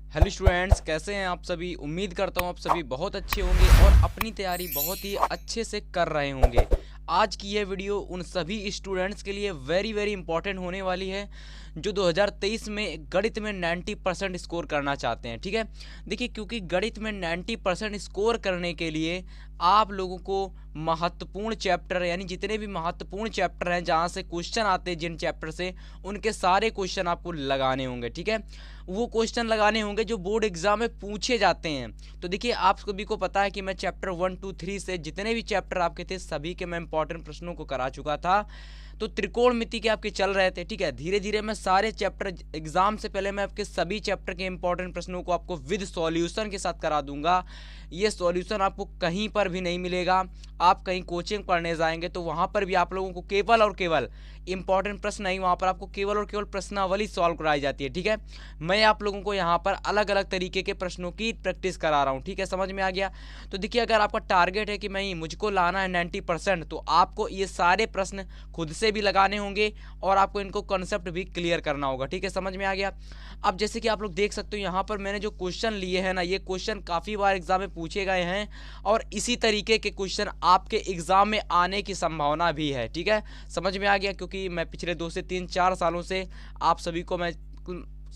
Hello students, कैसे हैं आप सभी। उम्मीद करता हूं आप सभी बहुत अच्छे होंगे और अपनी तैयारी बहुत ही अच्छे से कर रहे होंगे। आज की यह वीडियो उन सभी स्टूडेंट्स के लिए वेरी वेरी इंपॉर्टेंट होने वाली है जो 2023 में गणित में 90% स्कोर करना चाहते हैं। ठीक है, देखिए क्योंकि गणित में 90% स्कोर करने के लिए आप लोगों को महत्वपूर्ण चैप्टर यानी जितने भी महत्वपूर्ण चैप्टर हैं जहाँ से क्वेश्चन आते हैं, जिन चैप्टर से उनके सारे क्वेश्चन आपको लगाने होंगे। ठीक है, वो क्वेश्चन लगाने होंगे जो बोर्ड एग्जाम में पूछे जाते हैं। तो देखिए आप सभी को पता है कि मैं चैप्टर 1, 2, 3 से जितने भी चैप्टर आपके थे सभी के मैं इंपॉर्टेंट प्रश्नों को करा चुका था। तो त्रिकोणमिति के आपके चल रहे थे। ठीक है, धीरे धीरे मैं सारे चैप्टर एग्जाम से पहले मैं आपके सभी चैप्टर के इंपॉर्टेंट प्रश्नों को आपको विद सॉल्यूशन के साथ करा दूंगा। ये सॉल्यूशन आपको कहीं पर भी नहीं मिलेगा। आप कहीं कोचिंग पढ़ने जाएंगे तो वहाँ पर भी आप लोगों को केवल और केवल इंपॉर्टेंट प्रश्न नहीं, वहाँ पर आपको केवल और केवल प्रश्नावली सॉल्व कराई जाती है। ठीक है, मैं आप लोगों को यहाँ पर अलग अलग तरीके के प्रश्नों की प्रैक्टिस करा रहा हूँ। ठीक है, समझ में आ गया। तो देखिए अगर आपका टारगेट है कि मैं मुझको लाना है 90%, तो आपको ये सारे प्रश्न खुद से भी लगाने होंगे और आपको इनको कॉन्सेप्ट भी क्लियर करना होगा। ठीक है, समझ में आ गया। अब जैसे कि आप लोग देख सकते हो यहाँ पर मैंने जो क्वेश्चन लिए हैं ना, ये क्वेश्चन काफ़ी बार एग्जाम में पूछे गए हैं और इसी तरीके के क्वेश्चन आपके एग्जाम में आने की संभावना भी है। ठीक है, समझ में आ गया। क्योंकि मैं पिछले 2 से 3, 4 सालों से आप सभी को मैं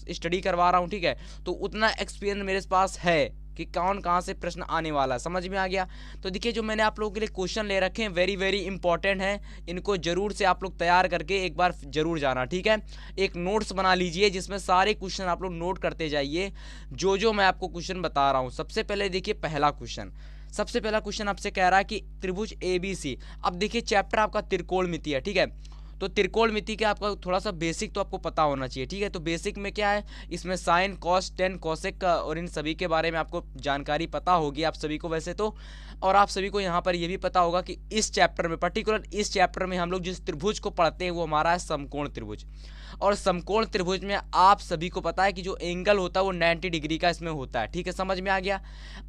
स्टडी करवा रहा हूँ। ठीक है, तो उतना एक्सपीरियंस मेरे पास है कि कौन कहाँ से प्रश्न आने वाला है। समझ में आ गया। तो देखिए जो मैंने आप लोगों के लिए क्वेश्चन ले रखे हैं वेरी वेरी इंपॉर्टेंट हैं, इनको जरूर से आप लोग तैयार करके एक बार जरूर जाना। ठीक है, एक नोट्स बना लीजिए जिसमें सारे क्वेश्चन आप लोग नोट करते जाइए जो मैं आपको क्वेश्चन बता रहा हूँ। सबसे पहले देखिए पहला क्वेश्चन आपसे कह रहा है कि त्रिभुज ABC। अब देखिए चैप्टर आपका त्रिकोणमिति है। ठीक है, तो त्रिकोणमिति के आपका थोड़ा सा बेसिक तो आपको पता होना चाहिए। ठीक है, तो बेसिक में क्या है, इसमें साइन, कॉस, टेन, कोसेक का और इन सभी के बारे में आपको जानकारी पता होगी आप सभी को वैसे तो। और आप सभी को यहाँ पर यह भी पता होगा कि इस चैप्टर में, पर्टिकुलर इस चैप्टर में हम लोग जिस त्रिभुज को पढ़ते हैं वो हमारा है समकोण त्रिभुज। और समकोण त्रिभुज में आप सभी को पता है कि जो एंगल होता है वो 90 डिग्री का इसमें होता है। ठीक है, समझ में आ गया।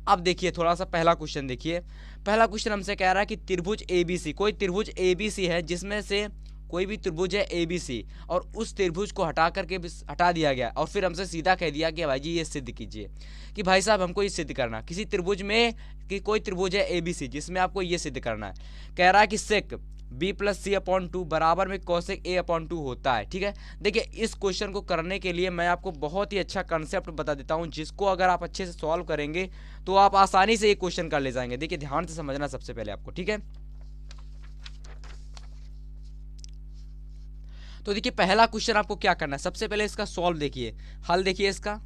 अब देखिए थोड़ा सा पहला क्वेश्चन देखिए। पहला क्वेश्चन हमसे कह रहा है कि त्रिभुज ABC, कोई त्रिभुज ABC है जिसमें से कोई भी त्रिभुज है ABC और उस त्रिभुज को हटा करके हटा दिया गया और फिर हमसे सीधा कह दिया कि भाई जी ये सिद्ध कीजिए कि भाई साहब हमको ये सिद्ध करना किसी त्रिभुज में कि कोई त्रिभुज है ABC जिसमें आपको ये सिद्ध करना है। कह रहा है कि सेक B+C/2 बराबर में कोसेक A/2 होता है। ठीक है, देखिए इस क्वेश्चन को करने के लिए मैं आपको बहुत ही अच्छा कंसेप्ट बता देता हूं जिसको अगर आप अच्छे से सॉल्व करेंगे तो आप आसानी से ये क्वेश्चन कर ले जाएंगे। देखिए ध्यान से समझना सबसे पहले आपको। ठीक है, तो देखिए पहला क्वेश्चन आपको क्या करना है, सबसे पहले इसका सॉल्व देखिए, हल देखिए इसका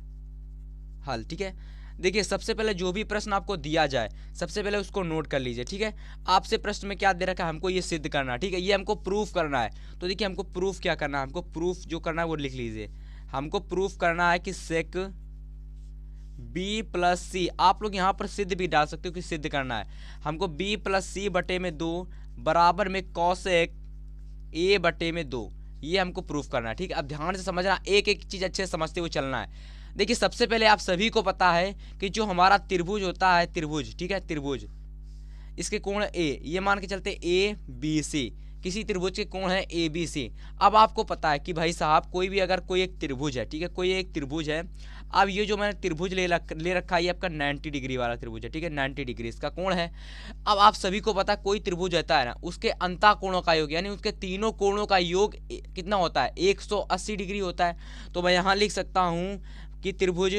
हल। ठीक है, देखिए सबसे पहले जो भी प्रश्न आपको दिया जाए सबसे पहले उसको नोट कर लीजिए। ठीक है, आपसे प्रश्न में क्या दे रखा है, हमको ये सिद्ध करना है। ठीक है, ये हमको प्रूफ करना है। तो देखिए हमको प्रूफ क्या करना है, हमको प्रूफ जो करना है वो लिख लीजिए। हमको प्रूफ करना है कि सेक B+C, आप लोग यहाँ पर सिद्ध भी डाल सकते हो कि सिद्ध करना है। हमको B+C/2 बराबर में कॉसेक A/2, ये हमको प्रूफ करना है। ठीक है, अब ध्यान से समझना, एक एक चीज अच्छे से समझते हुए चलना है। देखिए सबसे पहले आप सभी को पता है कि जो हमारा त्रिभुज होता है, त्रिभुज, ठीक है, त्रिभुज इसके कोण A, ये मान के चलते ABC, किसी त्रिभुज के कोण है ABC। अब आपको पता है कि भाई साहब कोई भी अगर कोई एक त्रिभुज है, ठीक है, कोई एक त्रिभुज है। अब ये जो मैंने त्रिभुज ले रखा है ये आपका 90 डिग्री वाला त्रिभुज है। ठीक है, 90 डिग्री इसका कोण है। अब आप सभी को पता है कोई त्रिभुज रहता है ना, उसके अंतः कोणों का योग यानी उसके तीनों कोणों का योग कितना होता है, 180 डिग्री होता है। तो मैं यहाँ लिख सकता हूँ कि त्रिभुज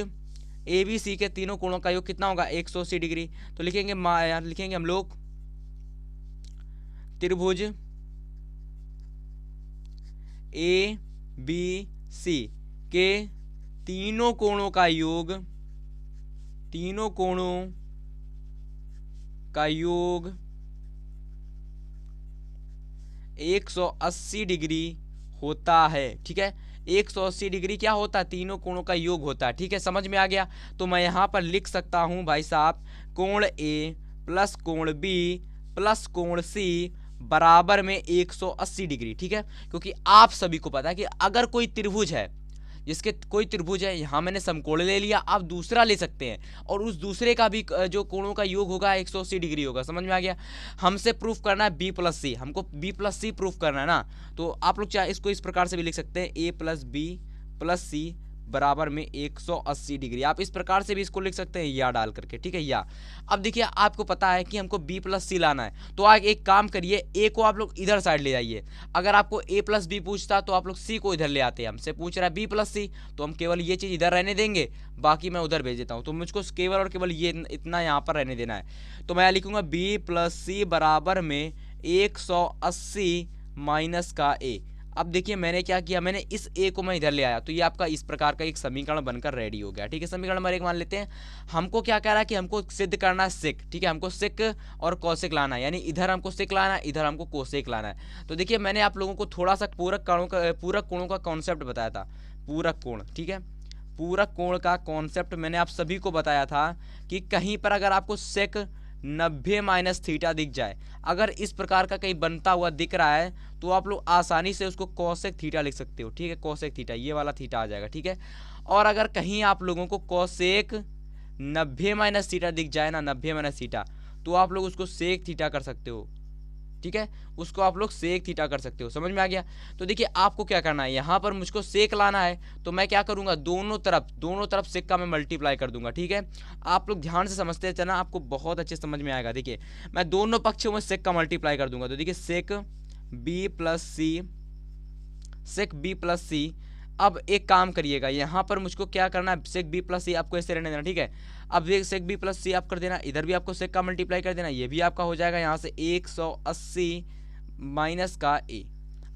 ABC के तीनों कोणों का योग कितना होगा, 180 डिग्री। तो लिखेंगे यहाँ लिखेंगे हम लोग त्रिभुज ABC के तीनों कोणों का योग 180 डिग्री होता है। ठीक है, 180 डिग्री क्या होता है, तीनों कोणों का योग होता है। ठीक है, समझ में आ गया। तो मैं यहाँ पर लिख सकता हूँ भाई साहब कोण A प्लस कोण B प्लस कोण C बराबर में 180 डिग्री। ठीक है, क्योंकि आप सभी को पता है कि अगर कोई त्रिभुज है, जिसके कोई त्रिभुज है, यहाँ मैंने समकोण ले लिया, आप दूसरा ले सकते हैं और उस दूसरे का भी जो कोणों का योग होगा 180 डिग्री होगा। समझ में आ गया। हमसे प्रूफ करना है B+C, हमको B+C प्रूफ करना है ना। तो आप लोग चाहे इसको इस प्रकार से भी लिख सकते हैं A+B+C बराबर में 180 डिग्री। आप इस प्रकार से भी इसको लिख सकते हैं या डाल करके, ठीक है या। अब देखिए आपको पता है कि हमको b प्लस सी लाना है, तो आज एक काम करिए, a को आप लोग इधर साइड ले जाइए। अगर आपको a प्लस बी पूछता तो आप लोग c को इधर ले आते हैं। हमसे पूछ रहा है b प्लस सी, तो हम केवल ये चीज़ इधर रहने देंगे, बाकी मैं उधर भेज देता हूँ। तो मुझको केवल और केवल ये इतना यहाँ पर रहने देना है। तो मैं लिखूंगा b प्लस सी बराबर में 180 माइनस का a। अब देखिए मैंने क्या किया, मैंने इस a को मैं इधर ले आया, तो ये आपका इस प्रकार का एक समीकरण बनकर रेडी हो गया, ठीक है। समीकरण नंबर 1 मान लेते हैं। हमको क्या कह रहा है कि हमको सिद्ध करना है सेक, ठीक है, हमको सेक और कोसेक लाना है, यानी इधर हमको सेक लाना है, इधर हमको कोसेक लाना है। तो देखिए मैंने आप लोगों को थोड़ा सा पूरक कोणों का कॉन्सेप्ट बताया था, पूरक कोण, ठीक है। पूरक कोण का कॉन्सेप्ट मैंने आप सभी को बताया था कि कहीं पर अगर आपको सेक 90 माइनस थीटा दिख जाए, अगर इस प्रकार का कहीं बनता हुआ दिख रहा है, तो आप लोग आसानी से उसको कोसेक थीटा लिख सकते हो, ठीक है। कोसेक थीटा, ये वाला थीटा आ जाएगा, ठीक है। और अगर कहीं आप लोगों को कोसेक 90 माइनस थीटा दिख जाए ना, 90 माइनस थीटा, तो आप लोग उसको सेक थीटा कर सकते हो, ठीक है। उसको आप लोग सेक थीटा कर सकते हो, समझ में आ गया। तो देखिए आपको क्या करना है, यहाँ पर मुझको सेक लाना है, तो मैं क्या करूँगा, दोनों तरफ सेक का मैं मल्टीप्लाई कर दूंगा, ठीक है। आप लोग ध्यान से समझते चलना, आपको बहुत अच्छे समझ में आएगा। देखिए मैं दोनों पक्षों में सेक का मल्टीप्लाई कर दूंगा, तो देखिए सेक बी प्लस सी, सेक बी प्लस सी। अब एक काम करिएगा, यहाँ पर मुझको क्या करना है, सेक बी प्लस सी आपको ऐसे रहने देना, ठीक है। अब ये सेक बी प्लस सी आप कर देना, इधर भी आपको सेक का मल्टीप्लाई कर देना, ये भी आपका हो जाएगा यहाँ से 180 माइनस का ए।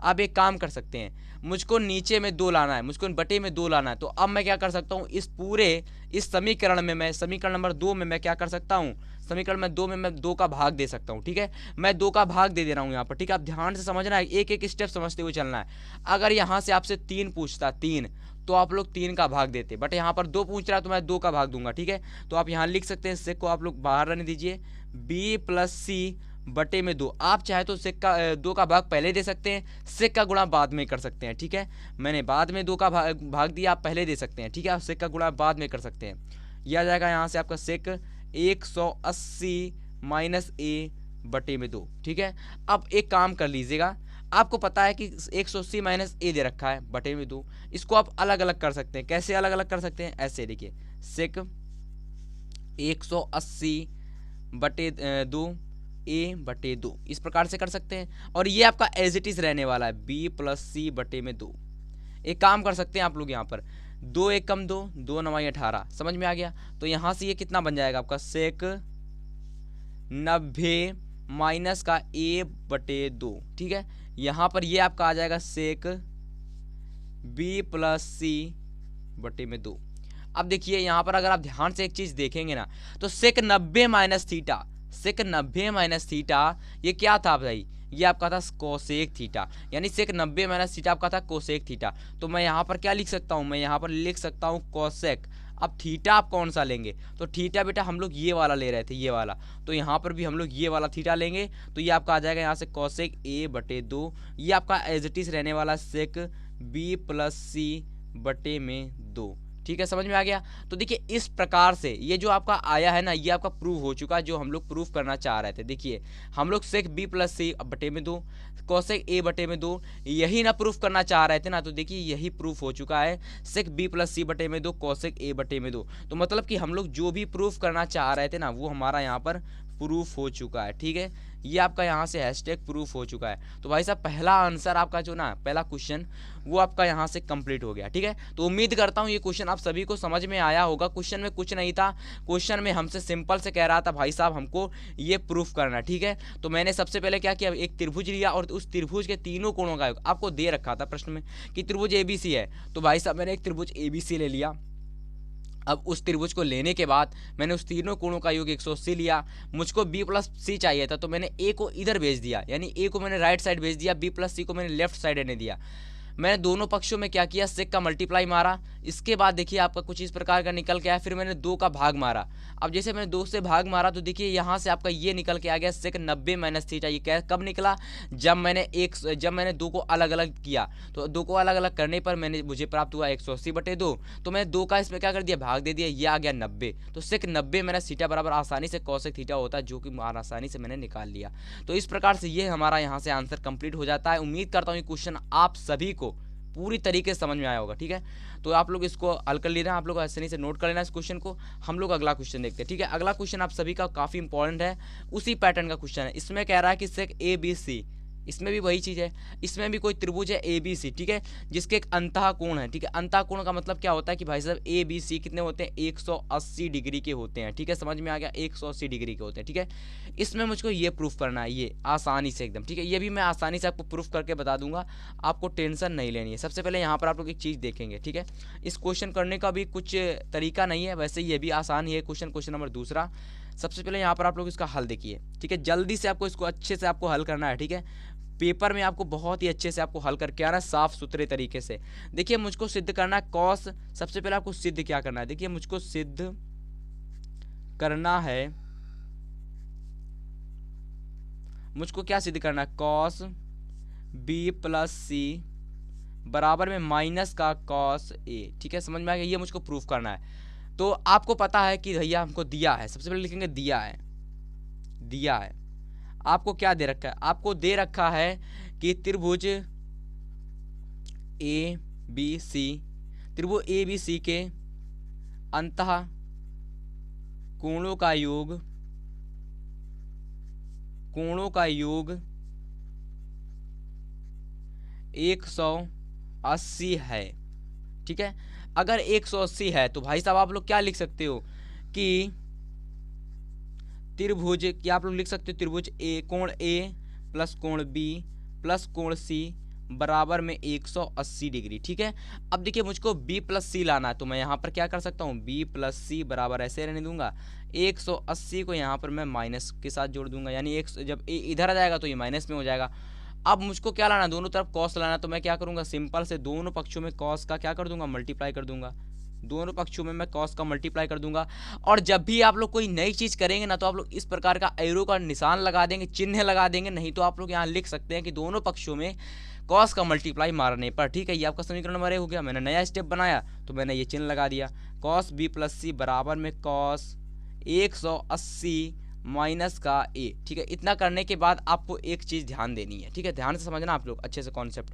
अब एक काम कर सकते हैं, मुझको नीचे में 2 लाना है, मुझको बटे में 2 लाना है। तो अब मैं क्या कर सकता हूँ, इस समीकरण में मैं समीकरण नंबर 2 में मैं क्या कर सकता हूँ, समीकरण में 2 में मैं 2 का भाग दे सकता हूँ, ठीक है। मैं 2 का भाग दे रहा हूँ यहाँ पर, ठीक है। आप ध्यान से समझना है, एक एक स्टेप समझते हुए चलना है। अगर यहाँ से आपसे 3 पूछता, 3, तो आप लोग 3 का भाग देते, बट यहाँ पर 2 पूछ रहा है तो मैं 2 का भाग दूंगा, ठीक है। तो आप यहाँ लिख सकते हैं, सेक को आप लोग बाहर रहने दीजिए, बी प्लस सी बटे में 2। आप चाहे तो सेक का 2 का भाग पहले दे सकते हैं, सेक का गुणा बाद में कर सकते हैं, ठीक है। मैंने बाद में 2 का भाग दिया, आप पहले दे सकते हैं, ठीक है। आप सेक का गुणा बाद में कर सकते हैं। यह आ जाएगा यहाँ से आपका सेक 180 माइनस ए बटे में 2, ठीक है। अब एक काम कर लीजिएगा, आपको पता है कि 180 माइनस ए दे रखा है बटे में 2, इसको आप अलग अलग कर सकते हैं। कैसे अलग अलग कर सकते हैं, ऐसे देखिए, सेक 180 बटे 2 ए बटे 2, इस प्रकार से कर सकते हैं। और ये आपका एज इट इज रहने वाला है, बी प्लस सी बटे में 2। एक काम कर सकते हैं आप लोग, यहाँ पर 2 1 कम 2, 2 9 18, समझ में आ गया। तो यहाँ से ये कितना बन जाएगा आपका, सेक 90 माइनस का ए बटे 2, ठीक है। यहाँ पर ये आपका आ जाएगा सेक बी प्लस सी बटे में 2। अब देखिए यहाँ पर अगर आप ध्यान से एक चीज देखेंगे ना, तो सेक 90 माइनस थीटा, सेक 90 माइनस थीटा ये क्या था भाई, ये आपका था कोसेक थीटा, यानी सेक 90 माइनस थीटा आपका था कोसेक थीटा। तो मैं यहाँ पर क्या लिख सकता हूँ, मैं यहाँ पर लिख सकता हूँ कोसेक। अब थीटा आप कौन सा लेंगे, तो थीटा बेटा हम लोग ये वाला ले रहे थे, ये वाला, तो यहाँ पर भी हम लोग ये वाला थीटा लेंगे। तो ये आपका आ जाएगा यहाँ से कोसेक ए बटे 2, ये आपका एज इट इज रहने वाला सेक बी प्लस सी बटे में 2, ठीक है। समझ में आ गया। तो देखिए इस प्रकार से ये जो आपका आया है ना, ये आपका प्रूव हो चुका है, जो हम लोग प्रूफ करना चाह रहे थे। देखिए हम लोग सेक बी प्लस सी बटे में 2, कोसेक ए बटे में 2, यही ना प्रूफ करना चाह रहे थे ना, तो देखिए यही प्रूफ हो चुका है, सेक बी प्लस सी बटे में 2, कोसेक ए बटे में 2। तो मतलब कि हम लोग जो भी प्रूफ करना चाह रहे थे ना, वो हमारा यहाँ पर प्रूफ हो चुका है, ठीक है। ये आपका यहाँ से हैशटैग प्रूफ हो चुका है। तो भाई साहब पहला आंसर आपका जो ना, पहला क्वेश्चन वो आपका यहाँ से कंप्लीट हो गया, ठीक है। तो उम्मीद करता हूँ ये क्वेश्चन आप सभी को समझ में आया होगा। क्वेश्चन में कुछ नहीं था, क्वेश्चन में हमसे सिंपल से कह रहा था भाई साहब हमको ये प्रूफ करना, ठीक है। तो मैंने सबसे पहले क्या किया, एक त्रिभुज लिया और उस त्रिभुज के तीनों कोणों का आपको दे रखा था प्रश्न में कि त्रिभुज ABC है, तो भाई साहब मैंने एक त्रिभुज ABC ले लिया। अब उस त्रिभुज को लेने के बाद मैंने उस तीनों कोणों का योग 180 लिया। मुझको b प्लस सी चाहिए था, तो मैंने a को इधर भेज दिया, यानी a को मैंने राइट साइड भेज दिया, b प्लस सी को मैंने लेफ्ट साइड रहने दिया। मैंने दोनों पक्षों में क्या किया, सेक का मल्टीप्लाई मारा। इसके बाद देखिए आपका कुछ इस प्रकार का निकल के आया, फिर मैंने 2 का भाग मारा। अब जैसे मैंने 2 से भाग मारा तो देखिए यहाँ से आपका ये निकल के आ गया सेक 90 माइनस थीटा। ये क्या कब निकला, जब मैंने 2 को अलग अलग किया, तो 2 को अलग अलग करने पर मुझे प्राप्त हुआ 180 बटे 2। तो मैंने 2 का इसमें क्या कर दिया, भाग दे दिया, ये आ गया 90। तो सेक 90 माइनस थीटा बराबर आसानी से कोसेक थीटा होता है, जो कि आसानी से मैंने निकाल लिया। तो इस प्रकार से ये हमारा यहाँ से आंसर कंप्लीट हो जाता है। उम्मीद करता हूँ ये क्वेश्चन आप सभी को पूरी तरीके से समझ में आया होगा। ठीक है, तो आप लोग इसको हल कर लेना, आप लोग आसानी से नोट कर लेना इस क्वेश्चन को। हम लोग अगला क्वेश्चन देखते हैं। ठीक है, अगला क्वेश्चन आप सभी का काफ़ी इंपॉर्टेंट है, उसी पैटर्न का क्वेश्चन है। इसमें कह रहा है कि सेक ए बी सी, इसमें भी वही चीज़ है, इसमें भी कोई त्रिभुज है ए बी सी, ठीक है, जिसके एक अंतः कोण है। ठीक है, अंतः कोण का मतलब क्या होता है कि भाई साहब ए बी सी कितने होते हैं, 180 डिग्री के होते हैं। ठीक है, समझ में आ गया, 180 डिग्री के होते हैं। ठीक है, इसमें मुझको ये प्रूफ करना है, ये आसानी से एकदम। ठीक है, ये भी मैं आसानी से आपको प्रूफ करके बता दूंगा, आपको टेंशन नहीं लेनी है। सबसे पहले यहाँ पर आप लोग एक चीज़ देखेंगे। ठीक है, इस क्वेश्चन करने का भी कुछ तरीका नहीं है, वैसे ये भी आसान ही है क्वेश्चन। क्वेश्चन नंबर दूसरा, सबसे पहले यहाँ पर आप लोग इसका हल देखिए। ठीक है, जल्दी से आपको इसको अच्छे से आपको हल करना है। ठीक है, पेपर में आपको बहुत ही अच्छे से आपको हल करके आना है, साफ सुथरे तरीके से। देखिए, मुझको सिद्ध करना है कॉस, सबसे पहले आपको सिद्ध क्या करना है, देखिए मुझको सिद्ध करना है, मुझको क्या सिद्ध करना है, कॉस बी प्लस सी बराबर में माइनस का कॉस ए। ठीक है, समझ में आ गया, ये मुझको प्रूफ करना है। तो आपको पता है कि भैया हमको दिया है, सबसे पहले लिखेंगे दिया है, दिया है। आपको क्या दे रखा है, आपको दे रखा है कि त्रिभुज ए बी सी, त्रिभुज ए बी सी के अंतः कोणों का योग, कोणों का योग 180 है। ठीक है, अगर 180 है तो भाई साहब आप लोग क्या लिख सकते हो कि त्रिभुज, क्या आप लोग लिख सकते हो, त्रिभुज ए, कोण ए प्लस कोण बी प्लस कोण सी बराबर में 180 डिग्री। ठीक है, अब देखिए मुझको b प्लस सी लाना है, तो मैं यहाँ पर क्या कर सकता हूँ, b प्लस सी बराबर ऐसे रहने दूंगा, 180 को यहाँ पर मैं माइनस के साथ जोड़ दूंगा, यानी एक जब a इधर आ जाएगा तो ये माइनस में हो जाएगा। अब मुझको क्या लाना, दोनों तरफ कॉस लाना, तो मैं क्या करूँगा, सिंपल से दोनों पक्षों में कॉस का क्या कर दूंगा, मल्टीप्लाई कर दूंगा, दोनों पक्षों में मैं कॉस का मल्टीप्लाई कर दूंगा। और जब भी आप लोग कोई नई चीज़ करेंगे ना, तो आप लोग इस प्रकार का एरो का निशान लगा देंगे, चिन्ह लगा देंगे, नहीं तो आप लोग यहाँ लिख सकते हैं कि दोनों पक्षों में कॉस का मल्टीप्लाई मारने पर। ठीक है, ये आपका समीकरण नंबर 1 हो गया। मैंने नया स्टेप बनाया तो मैंने ये चिन्ह लगा दिया, कॉस बी प्लस सी बराबर में कॉस 180 माइनस का ए। ठीक है, इतना करने के बाद आपको एक चीज़ ध्यान देनी है। ठीक है, ध्यान से समझना आप लोग अच्छे से कॉन्सेप्ट।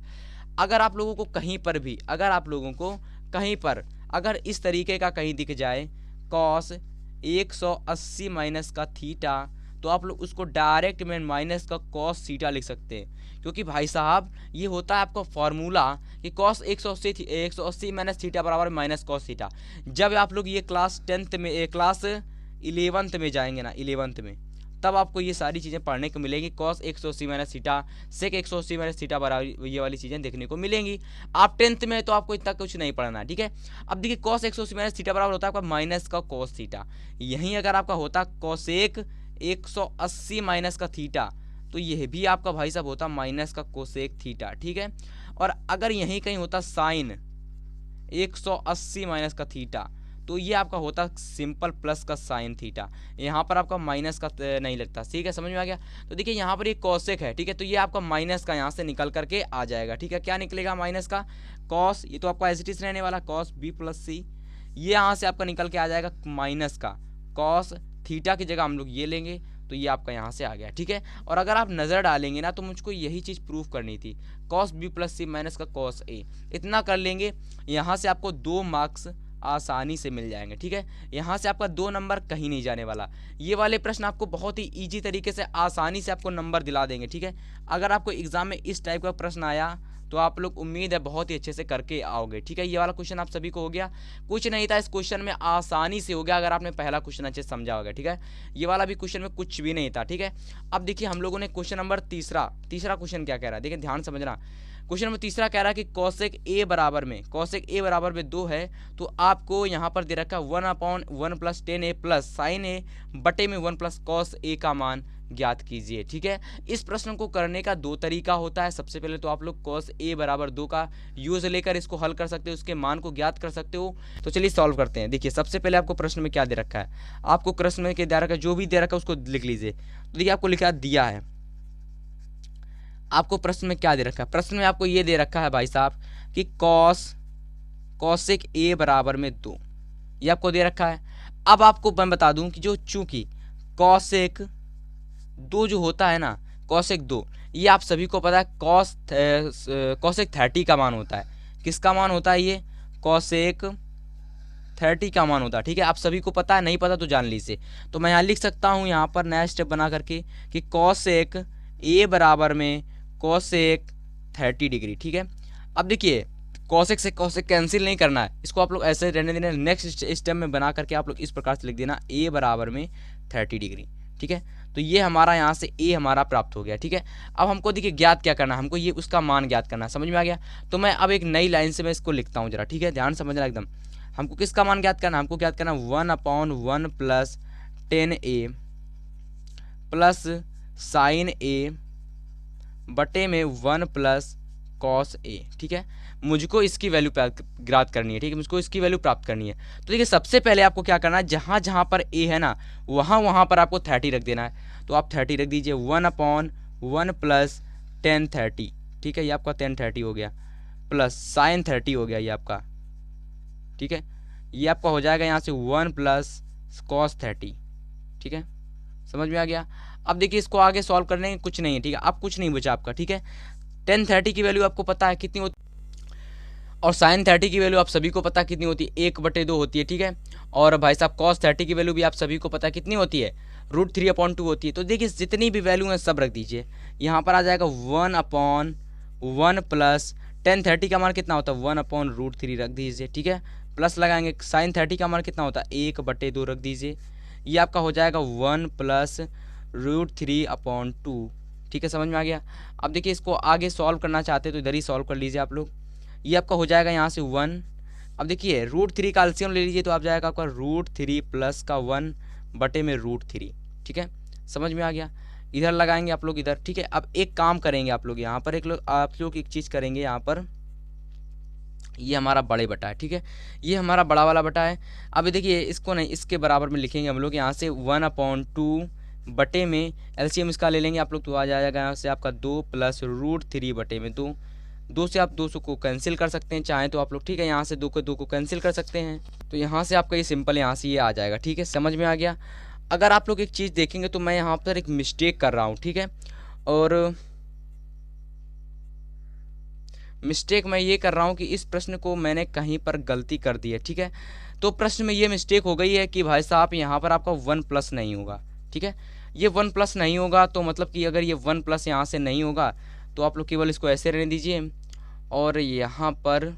अगर आप लोगों को कहीं पर भी, अगर आप लोगों को कहीं पर अगर इस तरीके का कहीं दिख जाए कॉस 180 माइनस का थीटा, तो आप लोग उसको डायरेक्ट में माइनस का कॉस थीटा लिख सकते हैं, क्योंकि भाई साहब ये होता है आपका फॉर्मूला कि कॉस 180 माइनस थीटा बराबर माइनस कॉस थीटा। जब आप लोग ये क्लास 10th में, क्लास 11th में जाएंगे ना, 11th में, तब आपको ये सारी चीज़ें पढ़ने को मिलेंगी। कॉस 180 माइनस थीटा, सेक 180 माइनस थीटा बराबर, ये वाली चीज़ें देखने को मिलेंगी। आप 10th में तो आपको इतना कुछ नहीं पढ़ना है। ठीक है, अब देखिए कॉस 180 माइनस थीटा बराबर होता है आपका माइनस का कॉस थीटा। यहीं अगर आपका होता कोसेक 180 माइनस का थीटा, तो यह भी आपका भाई साहब होता माइनस का कोसेक थीटा। ठीक है, और अगर यहीं कहीं होता साइन 180 माइनस का थीटा, तो ये आपका होता सिंपल प्लस का साइन थीटा। यहाँ पर आपका माइनस का नहीं लगता। ठीक है, समझ में आ गया। तो देखिए यहाँ पर ये कॉसेक है, ठीक है, तो ये आपका माइनस का यहाँ से निकल करके आ जाएगा। ठीक है, क्या निकलेगा, माइनस का कॉस, ये तो आपका एज इट इज रहने वाला कॉस बी प्लस सी, ये यहाँ से आपका निकल के आ जाएगा माइनस का कॉस थीटा की जगह हम लोग ये लेंगे, तो ये आपका यहाँ से आ गया। ठीक है, और अगर आप नज़र डालेंगे ना, तो मुझको यही चीज़ प्रूफ करनी थी, कॉस बी प्लस सी माइनस का कॉस ए, इतना कर लेंगे, यहाँ से आपको 2 मार्क्स आसानी से मिल जाएंगे। ठीक है, यहाँ से आपका 2 नंबर कहीं नहीं जाने वाला। ये वाले प्रश्न आपको बहुत ही इजी तरीके से आसानी से आपको नंबर दिला देंगे। ठीक है, अगर आपको एग्जाम में इस टाइप का प्रश्न आया तो आप लोग उम्मीद है बहुत ही अच्छे से करके आओगे। ठीक है, ये वाला क्वेश्चन आप सभी को हो गया, कुछ नहीं था इस क्वेश्चन में, आसानी से हो गया अगर आपने पहला क्वेश्चन अच्छे से समझा होगा। ठीक है, ये वाला भी क्वेश्चन में कुछ भी नहीं था। ठीक है, अब देखिए हम लोगों ने क्वेश्चन नंबर तीसरा क्वेश्चन क्या कह रहा है, देखिए ध्यान समझना। क्वेश्चन नंबर तीसरा कह रहा है कि कॉसेक ए बराबर में 2 है, तो आपको यहाँ पर दे रखा 1/1 + tan a प्लस साइन ए बटे में 1 + cos a का मान ज्ञात कीजिए। ठीक है, इस प्रश्न को करने का 2 तरीका होता है। सबसे पहले तो आप लोग cos a बराबर 2 का यूज लेकर इसको हल कर सकते हो, उसके मान को ज्ञात कर सकते हो। तो चलिए सॉल्व करते हैं। देखिए सबसे पहले आपको प्रश्न में क्या दे रखा है, आपको प्रश्न में क्या दे रखा है, जो भी दे रखा है उसको लिख लीजिए। तो देखिए आपको लिखा दिया है, आपको प्रश्न में क्या दे रखा है, प्रश्न में आपको ये दे रखा है भाई साहब कि कॉसेक ए बराबर में 2, ये आपको दे रखा है। अब आपको मैं बता दूं कि जो चूंकि कॉसेक 2 जो होता है ना, कॉसेक 2, ये आप सभी को पता है कॉसेक 30 का मान होता है। किसका मान होता है ये, कोसेक 30 का मान होता है। ठीक है, आप सभी को पता है, नहीं पता तो जान लीजिए। तो मैं यहाँ लिख सकता हूँ यहाँ पर नया स्टेप बना करके कि कोसेक ए बराबर में कोसेक 30 डिग्री। ठीक है, अब देखिए कोसेक से कोसेक कैंसिल नहीं करना है, इसको आप लोग ऐसे रहने देना। नेक्स्ट स्टेप में बना करके आप लोग इस प्रकार से लिख देना ए बराबर में 30 डिग्री। ठीक है, तो ये हमारा यहाँ से ए हमारा प्राप्त हो गया। ठीक है, अब हमको देखिए ज्ञात क्या करना है, हमको ये उसका मान ज्ञात करना है। समझ में आ गया? तो मैं अब एक नई लाइन से मैं इसको लिखता हूँ जरा। ठीक है, ध्यान समझना एकदम। हमको किसका मान ज्ञात करना है, हमको ज्ञात करना 1/1 प्लस 10a प्लस साइन ए बटे में 1 प्लस कॉस ए। ठीक है, मुझको इसकी वैल्यू ज्ञात करनी है। ठीक है, मुझको इसकी वैल्यू प्राप्त करनी है। तो देखिए सबसे पहले आपको क्या करना है, जहाँ जहाँ पर ए है ना वहाँ पर आपको 30 रख देना है। तो आप 30 रख दीजिए, 1/1 प्लस 10/30। ठीक है, ये आपका 10/30 हो गया, प्लस साइन 30 हो गया ये आपका। ठीक है, ये आपका हो जाएगा यहाँ से 1 प्लस कॉस 30। ठीक है, समझ में आ गया? अब देखिए इसको आगे सॉल्व करने में कुछ नहीं है। ठीक है, अब कुछ नहीं बचा आपका। ठीक है, 10/30 की वैल्यू आपको पता है कितनी होती, और साइन 30 की वैल्यू आप सभी को पता कितनी होती है, 1/2 होती है। ठीक है, और भाई साहब कॉस 30 की वैल्यू भी आप सभी को पता कितनी होती है, √3/2 होती है। तो देखिए जितनी भी वैल्यू है सब रख दीजिए। यहाँ पर आ जाएगा 1/1 प्लस 10/30 का मान कितना होता है, 1/√3 रख दीजिए। ठीक है, प्लस लगाएंगे, साइन 30 का मान कितना होता है, 1/2 रख दीजिए। ये आपका हो जाएगा 1 प्लस √3/2। ठीक है, समझ में आ गया? अब देखिए इसको आगे सॉल्व करना चाहते हैं तो इधर ही सॉल्व कर लीजिए आप लोग। ये आपका हो जाएगा यहाँ से 1। अब देखिए √3 का एलसीएम ले लीजिए, तो आप जाएगा आपका √3 प्लस का 1 बटे में √3। ठीक है, समझ में आ गया? इधर लगाएंगे आप लोग इधर। ठीक है, अब एक काम करेंगे आप लोग यहाँ पर, आप लोग एक चीज़ करेंगे यहाँ पर। ये हमारा बड़े बटा है। ठीक है, ये हमारा बड़ा वाला बटा है। अब देखिए इसको नहीं, इसके बराबर में लिखेंगे हम लोग यहाँ से 1/2 बटे में एलसीएम इसका ले लेंगे आप लोग, तो आ जाएगा यहाँ से आपका 2 प्लस √3 बटे में 2। 2 से आप 200 को कैंसिल कर सकते हैं चाहें तो आप लोग। ठीक है, यहाँ से 2 को कैंसिल कर सकते हैं, तो यहाँ से आपका ये सिंपल यहाँ से ये आ जाएगा। ठीक है, समझ में आ गया? अगर आप लोग एक चीज़ देखेंगे तो मैं यहाँ पर एक मिस्टेक कर रहा हूँ। ठीक है, और मिस्टेक मैं ये कर रहा हूँ कि इस प्रश्न को मैंने कहीं पर गलती कर दी है। ठीक है, तो प्रश्न में ये मिस्टेक हो गई है कि भाई साहब यहाँ पर आपका 1 प्लस नहीं होगा। ठीक है, ये 1 प्लस नहीं होगा, तो मतलब कि अगर ये 1 प्लस यहाँ से नहीं होगा तो आप लोग केवल इसको ऐसे रहने दीजिए, और यहाँ पर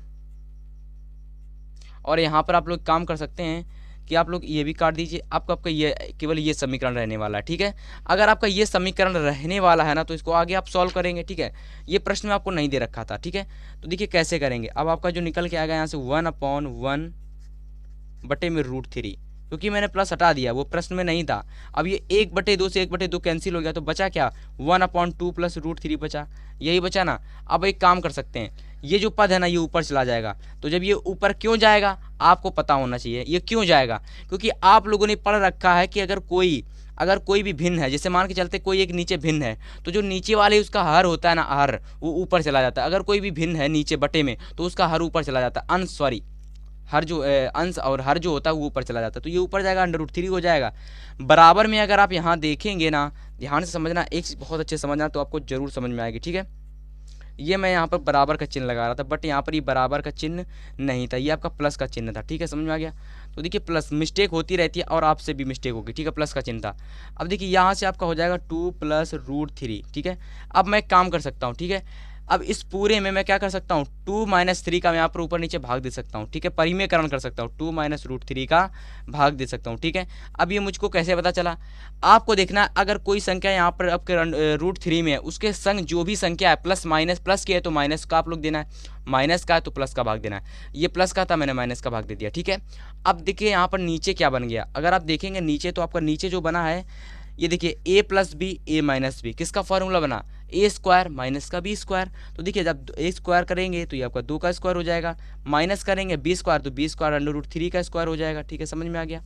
आप लोग काम कर सकते हैं कि आप लोग ये भी काट दीजिए। आपका ये केवल ये समीकरण रहने वाला है। ठीक है, अगर आपका ये समीकरण रहने वाला है ना तो इसको आगे आप सॉल्व करेंगे। ठीक है, ये प्रश्न में आपको नहीं दे रखा था। ठीक है, तो देखिए कैसे करेंगे। अब आपका जो निकल के आएगा यहाँ से 1/1 बटे में √3, क्योंकि मैंने प्लस हटा दिया, वो प्रश्न में नहीं था। अब ये 1/2 से 1/2 कैंसिल हो गया, तो बचा क्या, 1/2 प्लस √3 बचा, यही बचा ना। अब एक काम कर सकते हैं, ये जो पद है ना ये ऊपर चला जाएगा। तो जब ये ऊपर क्यों जाएगा आपको पता होना चाहिए, ये क्यों जाएगा, क्योंकि आप लोगों ने पढ़ रखा है कि अगर कोई भी भिन्न है, जैसे मान के चलते कोई एक नीचे भिन्न है, तो जो नीचे वाले उसका हर होता है ना, हर वो ऊपर चला जाता है। अगर कोई भी भिन्न है नीचे बटे में तो उसका हर ऊपर चला जाता है, हर जो अंश और हर जो होता है वो ऊपर चला जाता है, तो ये ऊपर जाएगा, √3 हो जाएगा। बराबर में अगर आप यहाँ देखेंगे ना, ध्यान से समझना, एक चीज़ बहुत अच्छे समझना तो आपको जरूर समझ में आएगी। ठीक है, ये मैं यहाँ पर बराबर का चिन्ह लगा रहा था, बट यहाँ पर ये बराबर का चिन्ह नहीं था, ये आपका प्लस का चिन्ह था। ठीक है, समझ में आ गया? तो देखिए प्लस मिस्टेक होती रहती है और आपसे भी मिस्टेक होगी। ठीक है, प्लस का चिन्ह था। अब देखिए यहाँ से आपका हो जाएगा 2 प्लस √3। ठीक है, अब मैं काम कर सकता हूँ। ठीक है, अब इस पूरे में मैं क्या कर सकता हूँ, 2 - 3 का मैं यहाँ पर ऊपर नीचे भाग दे सकता हूँ। ठीक है, परिमेयकरण कर सकता हूँ, 2 - √3 का भाग दे सकता हूँ। ठीक है, अब ये मुझको कैसे पता चला, आपको देखना, अगर कोई संख्या यहाँ पर आपके √3 में है, उसके संग जो भी संख्या है प्लस की है तो माइनस का आप लोग देना है, माइनस का है तो प्लस का भाग देना है। ये प्लस का था, मैंने माइनस का भाग दे दिया। ठीक है, अब देखिए यहाँ पर नीचे क्या बन गया, अगर आप देखेंगे नीचे, तो आपका नीचे जो बना है ये देखिए a + b a - b, किसका फॉर्मूला बना, a² माइनस का b²। तो देखिए जब a² करेंगे तो ये आपका 2 का स्क्वायर हो जाएगा, माइनस करेंगे b² तो b² √3 का स्क्वायर हो जाएगा। ठीक है, समझ में आ गया?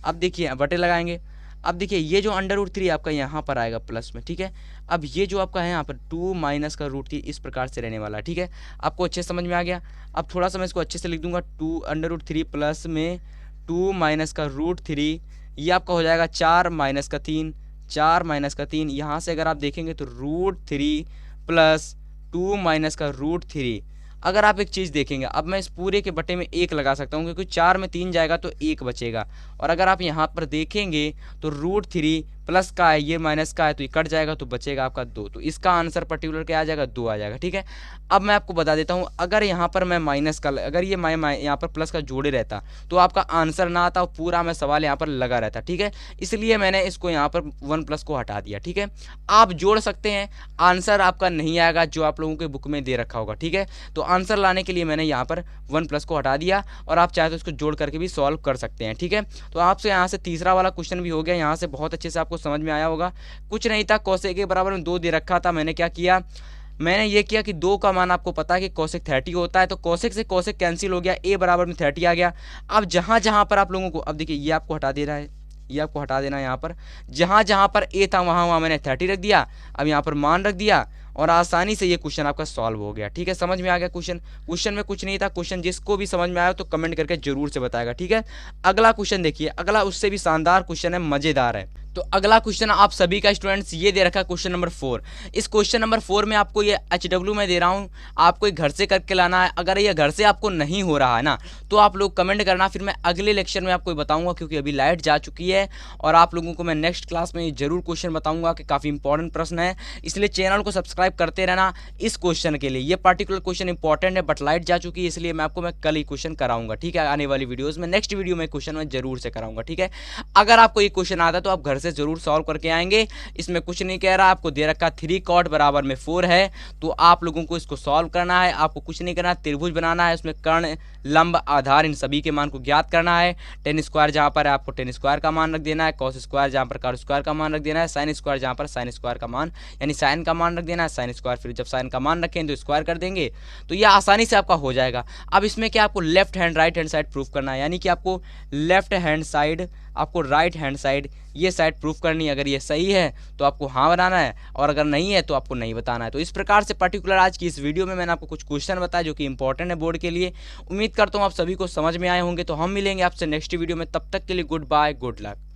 अब देखिए बटे लगाएंगे। अब देखिए ये जो √3 आपका यहाँ पर आएगा प्लस में। ठीक है, अब ये जो आपका है यहाँ पर 2 माइनस का √3 इस प्रकार से रहने वाला है। ठीक है, आपको अच्छे समझ में आ गया? अब थोड़ा सा मैं इसको अच्छे से लिख दूंगा, 2 √3 प्लस में 2 माइनस का √3, ये आपका हो जाएगा 4 माइनस का 3, 4 माइनस का 3। यहाँ से अगर आप देखेंगे तो √3 प्लस 2 माइनस का √3 अगर आप एक चीज़ देखेंगे, अब मैं इस पूरे के बटे में 1 लगा सकता हूँ क्योंकि 4 में 3 जाएगा तो 1 बचेगा। और अगर आप यहाँ पर देखेंगे तो √3 प्लस का है, ये माइनस का है, तो ये कट जाएगा तो बचेगा आपका 2। तो इसका आंसर पर्टिकुलर क्या आ जाएगा, 2 आ जाएगा। ठीक है, अब मैं आपको बता देता हूँ, अगर यहाँ पर मैं माइनस का, अगर ये यहाँ पर प्लस का जोड़े रहता तो आपका आंसर ना आता और पूरा मैं सवाल यहाँ पर लगा रहता। ठीक है, इसलिए मैंने इसको यहाँ पर 1 प्लस को हटा दिया। ठीक है, आप जोड़ सकते हैं, आंसर आपका नहीं आएगा जो आप लोगों के बुक में दे रखा होगा। ठीक है, तो आंसर लाने के लिए मैंने यहाँ पर 1 प्लस को हटा दिया और आप चाहे तो इसको जोड़ करके भी सॉल्व कर सकते हैं। ठीक है, तो आपसे यहाँ से तीसरा वाला क्वेश्चन भी हो गया, यहाँ से बहुत अच्छे से आपको समझ में आया होगा। कुछ नहीं था, कोसेक के बराबर में 2 दे रखा था, मैंने क्या किया, मैंने ये किया कि 2 का मान आपको पता है कि कोसेक 30 होता है, तो कोसेक से कोसेक कैंसिल हो गया, a बराबर में 30 आ गया। अब जहाँ जहाँ पर आप लोगों को, अब देखिए ये आपको हटा दे रहा है, ये आपको हटा देना है, यहाँ पर जहाँ जहाँ पर a था वहाँ मैंने 30 रख दिया, अब यहाँ पर मान रख दिया और आसानी से ये क्वेश्चन आपका सॉल्व हो गया। ठीक है, समझ में आ गया क्वेश्चन में कुछ नहीं था। क्वेश्चन जिसको भी समझ में आया तो कमेंट करके जरूर से बताएगा। ठीक है, अगला क्वेश्चन देखिए, अगला उससे भी शानदार क्वेश्चन है, मजेदार है। तो अगला क्वेश्चन आप सभी का स्टूडेंट्स ये दे रखा है, क्वेश्चन नंबर 4। इस क्वेश्चन नंबर 4 में आपको ये HW में दे रहा हूँ, आपको ये घर से करके लाना है। अगर ये घर से आपको नहीं हो रहा है ना तो आप लोग कमेंट करना, फिर मैं अगले लेक्चर में आपको बताऊंगा, क्योंकि अभी लाइट जा चुकी है और आप लोगों को मैं नेक्स्ट क्लास में जरूर क्वेश्चन बताऊंगा कि काफ़ी इंपॉर्टेंट प्रश्न है, इसलिए चैनल को सब्सक्राइब करते रहना इस क्वेश्चन के लिए। ये पर्टिकुलर क्वेश्चन इंपॉर्टेंट है, बट लाइट जा चुकी है इसलिए मैं कल ही क्वेश्चन कराऊंगा। ठीक है, आने वाली वीडियोज़ में, नेक्स्ट वीडियो में क्वेश्चन मैं जरूर से कराऊंगा। ठीक है, अगर आपको ये क्वेश्चन आता है तो आप घर से जरूर सॉल्व करके आएंगे। इसमें कुछ नहीं कह रहा, आपको दे रखा 3 कॉट बराबर में 4 है, तो आप लोगों को इसको सॉल्व करना है। आपको कुछ नहीं करना, त्रिभुज बनाना है, उसमें कर्ण, लंब, आधार, इन सभी के मान को ज्ञात करना है। टेन स्क्वायर जहां पर है आपको टेन स्क्वायर का मान रख देना है, कॉस स्क्वायर जहां पर कॉस स्क्वायर का मान रख देना है, साइन स्क्वायर जहां पर साइन स्क्वायर का मान यानी साइन का मान रख देना है, साइन स्क्वायर, फिर जब साइन का मान रखें तो स्क्वायर कर देंगे, तो यह आसानी से आपका हो जाएगा। अब इसमें क्या आपको left hand right hand side proof करना है, यानी कि आपको लेफ्ट हैंड साइड, आपको राइट हैंड साइड, ये साइड प्रूफ करनी है। अगर ये सही है तो आपको हाँ बनाना है और अगर नहीं है तो आपको नहीं बताना है। तो इस प्रकार से पर्टिकुलर आज की इस वीडियो में मैंने आपको कुछ क्वेश्चन बताया जो कि इंपॉर्टेंट है बोर्ड के लिए। उम्मीद करता हूँ आप सभी को समझ में आए होंगे। तो हम मिलेंगे आपसे नेक्स्ट वीडियो में, तब तक के लिए गुड बाय, गुड लक।